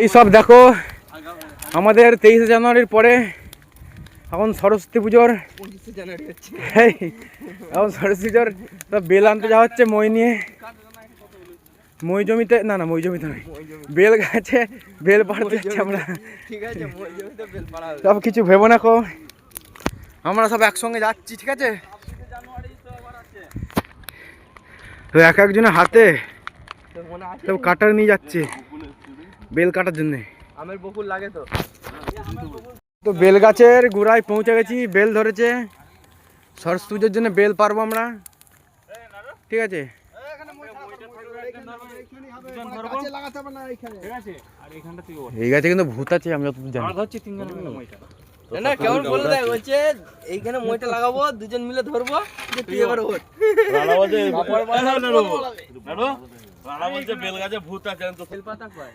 এই সব দেখো আমাদের 23শে জানুয়ারির পরে এখন সরস্বতী পুজোর 25শে জানুয়ারি হচ্ছে। এখন সরস্বতী পুজোর সব বেল আনতে যাওয়া হচ্ছে মই নিয়ে। মই জমিতে না মই জমিতে নয়, বেল গাছে বেল পাড়তে যাচ্ছি আমরা। ঠিক আছে, মই জমিতে বেল পাড়া হবে। সব কিছু ভেবো না কো, আমরা সব একসঙ্গে যাচ্ছি, ঠিক আছে? তো এক একজনের হাতে সব কাটার নিয়ে যাচ্ছে বেল কাটার জন্য। আমের বকুল লাগে তো। তো বেল গাছের গোড়ায় পৌঁছে গেছি, বেল ধরেছে। সরস্বতী পুজোর জন্য বেল পারবো আমরা, ঠিক আছে? এই গাছে কিন্তু ভূত আছে, আমি যতদূর জানি। না কেমন বলে দেয়, বলছে এইখানে মইটা লাগাবো, দুজন মিলে ধরবো, যে তুই এবার ওঠ। রানা বলছে বেল গাছে ভূত আছে। বেল পাতা কয়,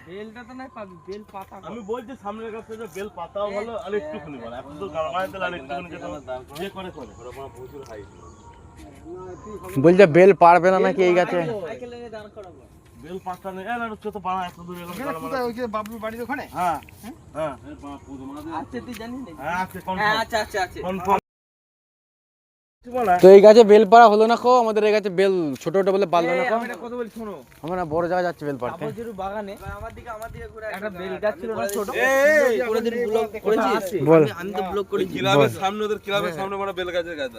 বেলটা তো নাই পাবি, বেল পাতা। আমি বলছি সামনের কাছে যে বেল পাতাও ভালো, আর একটুখানি ভালো। এখন তো গাড়ায় তেল আর একটুখানি যেটা যে করে প্রচুর হাই। বলছে বেল পারবে না নাকি এই গাছে। বেল পাতা নেই, না তো পাড়া এত দূরে গেল। ওই যে বাবুর বাড়ির ওখানে। হ্যাঁ হ্যাঁ আচ্ছা তুই জানিস না? হ্যাঁ আছে আচ্ছা আচ্ছা আচ্ছা। তো এই গাছে বেল পাড়া হলো না খো, আমাদের এই গাছে বেল ছোট ছোট বলে পারলো না খো। আমি একটা কথা বলি শোনো, আমরা বড় জায়গায় যাচ্ছি বেল পাড়তে। আবজেরু বাগানে আমার দিকে ঘুরে একটা বেল গাছ ছিল না ছোট। এই কোনদিন ব্লগ করেছিস? বল। আমি তো ব্লগ করেছি। ক্লাবের সামনে, ওদের ক্লাবের সামনে বড় বেল গাছের গাছ।